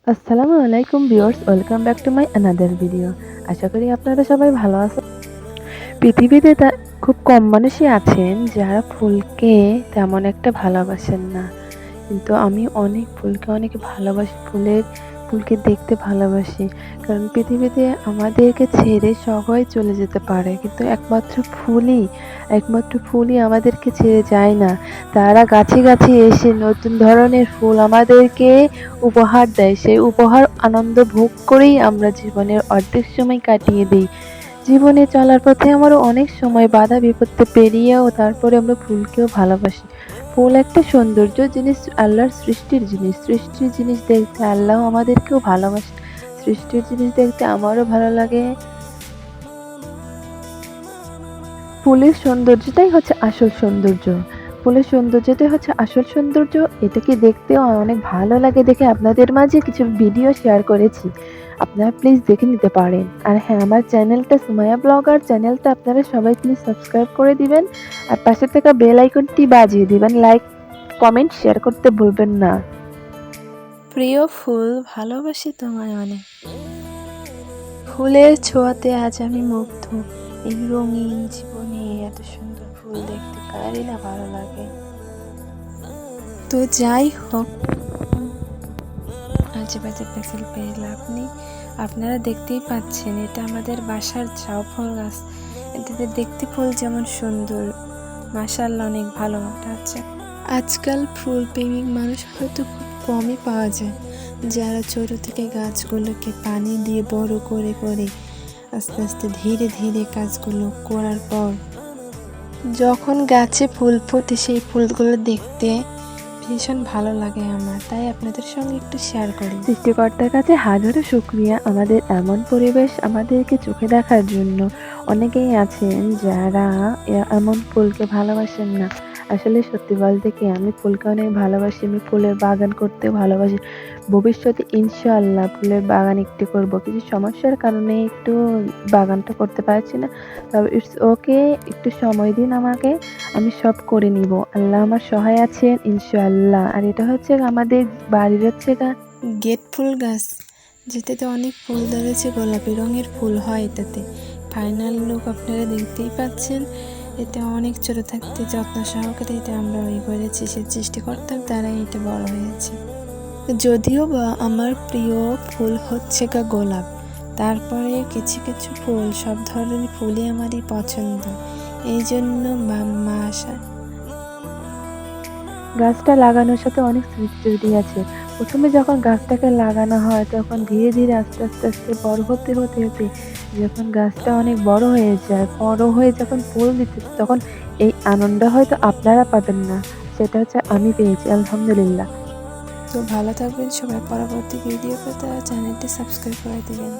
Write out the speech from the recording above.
আসসালামু আলাইকুম viewers, welcome back to my another video. আশা করি আপনারা সবাই ভালো আছেন। পৃথিবীতে খুব কম মানুষই আছেন যারা ফুলকে তেমন একটা ভালোবাসেন না। কিন্তু আমি ফুলকে অনেক ভালোবাসি। ফুলকে দেখতে ভালোবাসি। কারণ পৃথিবীতে আমাদেরকে ছেড়ে সবাই চলে যেতে পারে। কিন্তু একমাত্র ফুলই আমাদেরকে ছেড়ে যায় না। তারা গাছে গাছে এসে নতুন ধরনের ফুল আমাদেরকে উপহার দেয়। সেই উপহার আনন্দ ভোগ করেই আমরা জীবনের অর্ধেক সময় কাটিয়ে দিই। জীবনে চলার পথে আমারও অনেক সময় বাধা বিপত্তি পেরিয়েও তারপরে আমরা ফুলকেও ভালোবাসি। ফুল একটা সৌন্দর্য জিনিস, আল্লাহর সৃষ্টির জিনিস দেখতে আল্লাহ আমাদেরকেও ভালোবাসে। সৃষ্টির জিনিস দেখতে আমারও ভালো লাগে। ফুলের সৌন্দর্যটাই হচ্ছে আসল সৌন্দর্য। ফুলের সৌন্দর্যটাই হচ্ছে আসল সৌন্দর্য। এটাকে দেখতেও অনেক ভালো লাগে দেখে আপনাদের মাঝে কিছু ভিডিও শেয়ার করেছি। আপনারা প্লিজ দেখে নিতে পারেন। আর হ্যাঁ, আমার চ্যানেলটা সুমাইয়া ব্লগার চ্যানেলটা আপনারা সবাই প্লিজ সাবস্ক্রাইব করে দিবেন। আর পাশে থাকা বেল আইকনটি বাজিয়ে দিবেন। লাইক, কমেন্ট, শেয়ার করতে ভুলবেন না। প্রিয় ফুল, ভালোবাসি তোমায় অনেক। ফুলের ছোঁয়াতে আজ আমি মুগ্ধ। এই রঙিন জীবনে এত সুন্দর ফুল দেখতে কারই না ভালো লাগে। তো যাই হোক, আজে বাজে পেঁচাল পেয়ে লাভ নেই। আপনারা দেখতেই পাচ্ছেন, এটা আমাদের বাসার ঝাউ ফল গাছ। এটাতে দেখতে ফুল যেমন সুন্দর, মাশাআল্লাহ অনেক ভালো আছে। আজকাল ফুল প্রেমিক মানুষ হয়তো খুব কমই পাওয়া যায়, যারা ছোট থেকে গাছগুলোকে পানি দিয়ে বড় করে করে আস্তে আস্তে ধীরে ধীরে কাজগুলো করার পর যখন গাছে ফুল ফোটে, সেই ফুলগুলো দেখতে ভীষণ ভালো লাগে আমার, তাই আপনাদের সঙ্গে একটু শেয়ার করি। সৃষ্টিকর্তার কাছে হাজারো শুকরিয়া আমাদের এমন পরিবেশ আমাদেরকে চোখে দেখার জন্য। অনেকেই আছেন যারা এমন ফুলকে ভালোবাসেন না। আসলে সত্যি বলতে কি, আমি ফুলকে অনেক ভালোবাসি। আমি ফুলের বাগান করতে ভালোবাসি। ভবিষ্যতে ইনশাআল্লাহ ফুলের বাগান একটু করব। কিছু সমস্যার কারণে একটু বাগানটা করতে পারছি না। তবে ইটস ওকে, একটু সময় দিন আমাকে। আমি সব করে নিব। আল্লাহ আমার সহায় আছেন ইনশাআল্লাহ। আর এটা হচ্ছে আমাদের বাড়ির গেট ফুল গাছ, যেটাতে অনেক ফুল ধরেছে, গোলাপি রঙের ফুল হয় এটাতে। ফাইনাল লুক আপনারা দেখতেই পাচ্ছেন। এটা অনেক ছোট থাকতে যত্ন সহকারে এটা আমরা করেছি, সে চেষ্টা করতাম, তারাই এটা বড় হয়েছে। যদিও বা আমার প্রিয় ফুল হচ্ছে গোলাপ, তারপরে কিছু কিছু ফুল, সব ধরনের ফুলই আমারই পছন্দ। এই জন্য মা আসা গাছটা লাগানোর সাথে অনেক স্মৃতি আছে। প্রথমে যখন গাছটাকে লাগানো হয় তখন ধীরে ধীরে আস্তে আস্তে আস্তে বড় হতে হতে হতে যখন গাছটা অনেক বড় হয়ে যায়, বড় হয়ে যখন ফুল দিতেছে, তখন এই আনন্দ হয়তো আপনারা পাবেন না, সেটা হচ্ছে আমি পেয়েছি আলহামদুলিল্লাহ। তো ভালো থাকবেন সবাই। পরবর্তী ভিডিও পেতে চ্যানেলটি সাবস্ক্রাইব করে দেবেন।